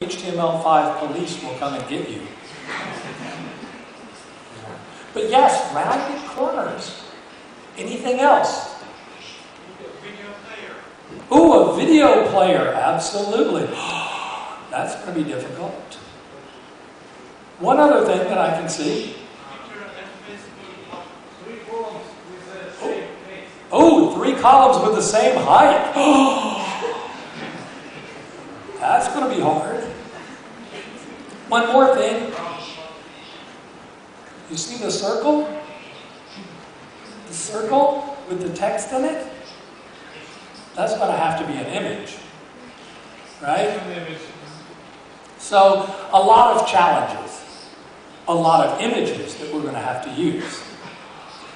HTML5 police will come and get you. But yes, rounded corners. Anything else? Video player. Ooh, a video player, absolutely. That's going to be difficult. One other thing that I can see. Oh, 3 columns with the same height. That's going to be hard. One more thing. You see the circle? The circle with the text in it? That's going to have to be an image. Right? So, a lot of challenges. A lot of images that we're going to have to use.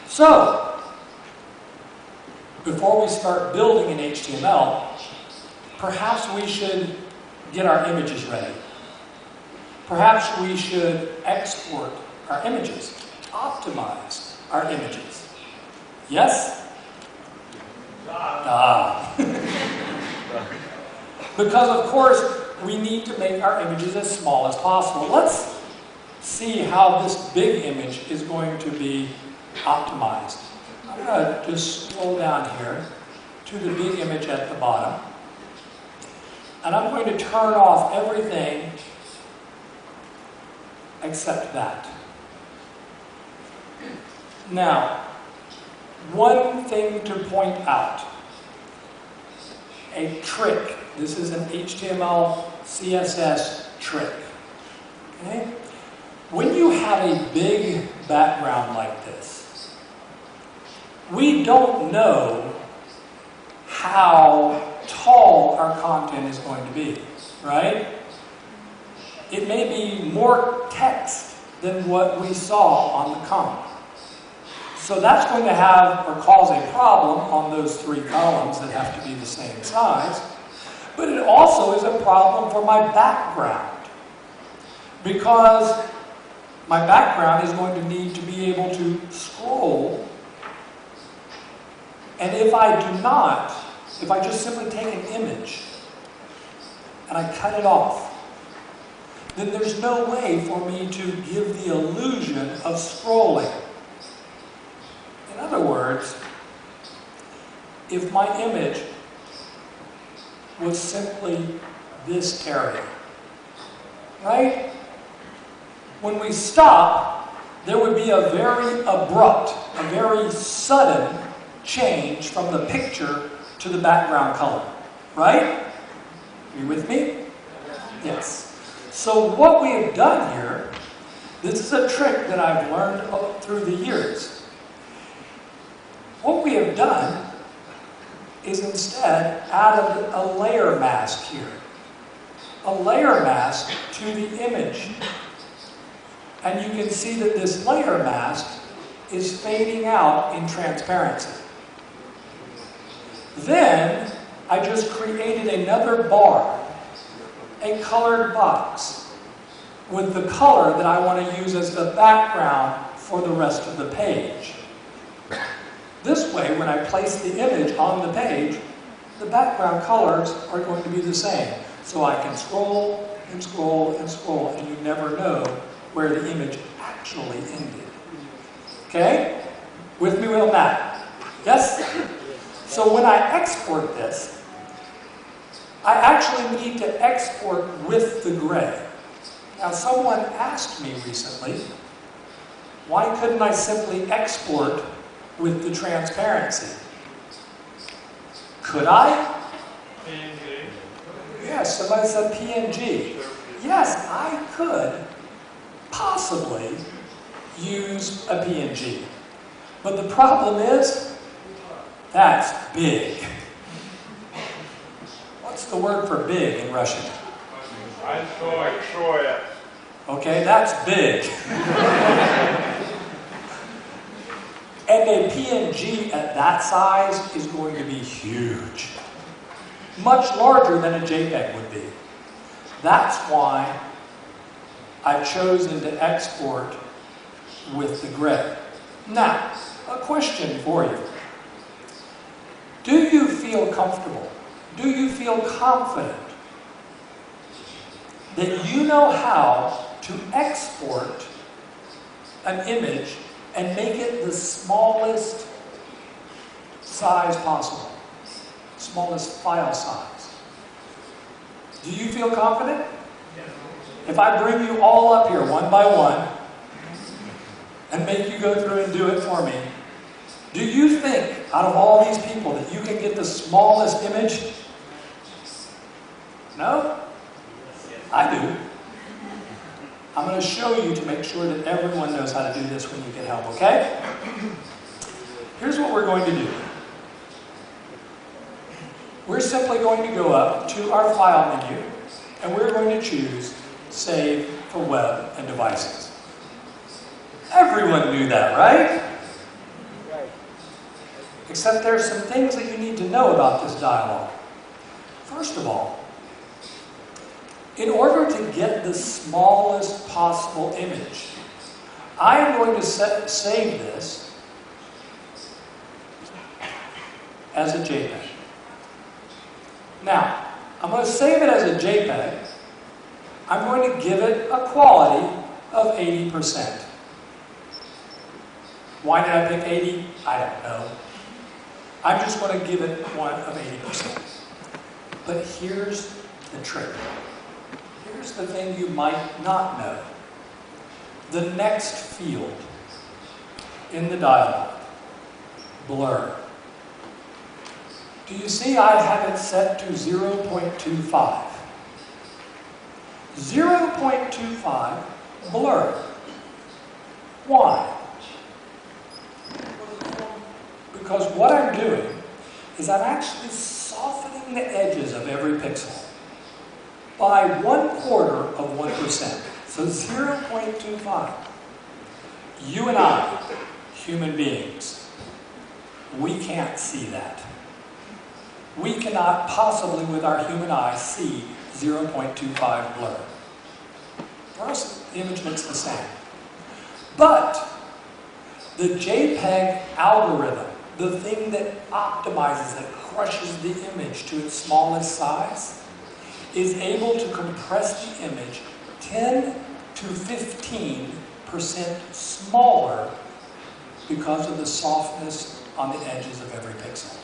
So, before we start building in HTML, perhaps we should get our images ready. Perhaps we should export our images, optimize our images. Yes? Because of course, we need to make our images as small as possible. Let's see how this big image is going to be optimized. I'm going to just scroll down here to the big image at the bottom. And I'm going to turn off everything except that. Now, one thing to point out. A trick. This is an HTML CSS trick. Okay? When you have a big background like this, we don't know how tall our content is going to be, right? It may be more text than what we saw on the comment. So that's going to have or cause a problem on those 3 columns that have to be the same size. But it also is a problem for my background, because my background is going to need to be able to scroll. And if I do not, if I just simply take an image and I cut it off, then there's no way for me to give the illusion of scrolling. In other words, if my image was simply this area, right? When we stop, there would be a very abrupt, a very sudden change from the picture to the background color, right? Are you with me? Yes. So what we have done here, this is a trick that I've learned through the years. What we have done is instead added a layer mask here. A layer mask to the image. And you can see that this layer mask is fading out in transparency. Then, I just created another bar, a colored box, with the color that I want to use as the background for the rest of the page. This way, when I place the image on the page, the background colors are going to be the same. So I can scroll and scroll and scroll, and you never know where the image actually ended. Okay? With me on that? Yes? So when I export this, I actually need to export with the gray. Now someone asked me recently, why couldn't I simply export with the transparency? Could I? PNG. Yes, somebody said PNG. Yes, I could possibly use a PNG. But the problem is, that's big. What's the word for big in Russian? Okay, that's big. And a PNG at that size is going to be huge. Much larger than a JPEG would be. That's why I've chosen to export with the gray. Now, a question for you. Do you feel comfortable? Do you feel confident that you know how to export an image and make it the smallest size possible, smallest file size. Do you feel confident? If I bring you all up here one by one and make you go through and do it for me, do you think out of all these people that you can get the smallest image? No? I do. I'm going to show you to make sure that everyone knows how to do this when you get help, okay? Here's what we're going to do. We're simply going to go up to our file menu and we're going to choose Save for Web and Devices. Everyone knew that, right? Except there are some things that you need to know about this dialog. First of all, in order to get the smallest possible image, I am going to save this as a JPEG. Now, I'm going to save it as a JPEG. I'm going to give it a quality of 80%. Why did I pick 80? I don't know. I'm just going to give it one of 80%. But here's the trick. Here's the thing you might not know. The next field in the dialog, blur. Do you see I have it set to 0.25? 0.25 blur. Why? Because what I'm doing is I'm actually softening the edges of every pixel by 1/4 of 1%. So 0.25. You and I, human beings, we can't see that. We cannot possibly, with our human eye, see 0.25 blur. For us, the image looks the same. But the JPEG algorithm, the thing that optimizes, that crushes the image to its smallest size, is able to compress the image 10 to 15% smaller because of the softness on the edges of every pixel.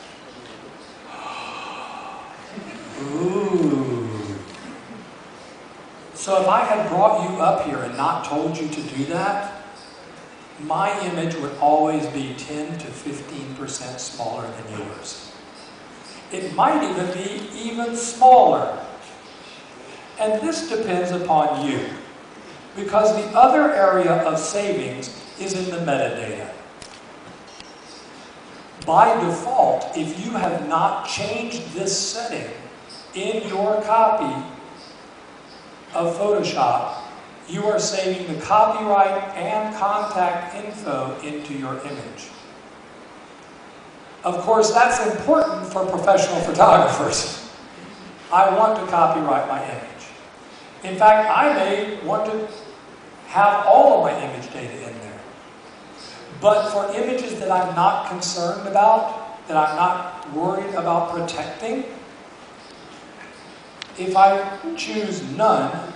Ooh. So if I had brought you up here and not told you to do that, my image would always be 10 to 15% smaller than yours. It might even be even smaller. And this depends upon you, because the other area of savings is in the metadata. By default, if you have not changed this setting in your copy of Photoshop, you are saving the copyright and contact info into your image. Of course, that's important for professional photographers. I want to copyright my image. In fact, I may want to have all of my image data in there. But for images that I'm not concerned about, that I'm not worried about protecting, if I choose none,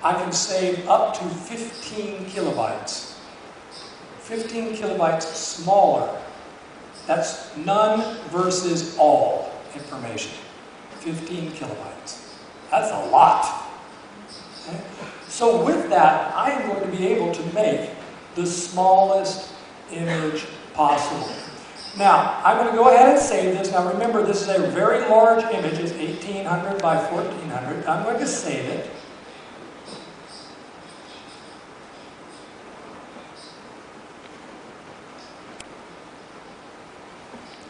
I can save up to 15 kilobytes. 15 kilobytes smaller. That's none versus all information. 15 kilobytes. That's a lot. Okay? So with that, I am going to be able to make the smallest image possible. Now, I'm going to go ahead and save this. Now remember, this is a very large image. It's 1800 by 1400. I'm going to save it.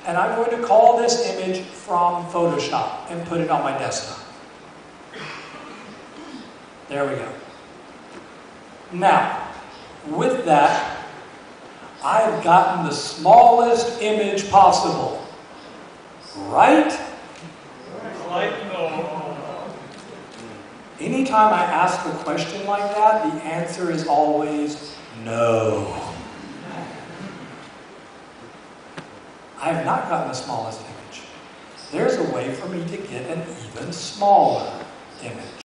And I'm going to call this image from Photoshop and put it on my desktop. There we go. Now, with that, I've gotten the smallest image possible. Right? Anytime I ask a question like that, the answer is always no. I have not gotten the smallest image. There's a way for me to get an even smaller image.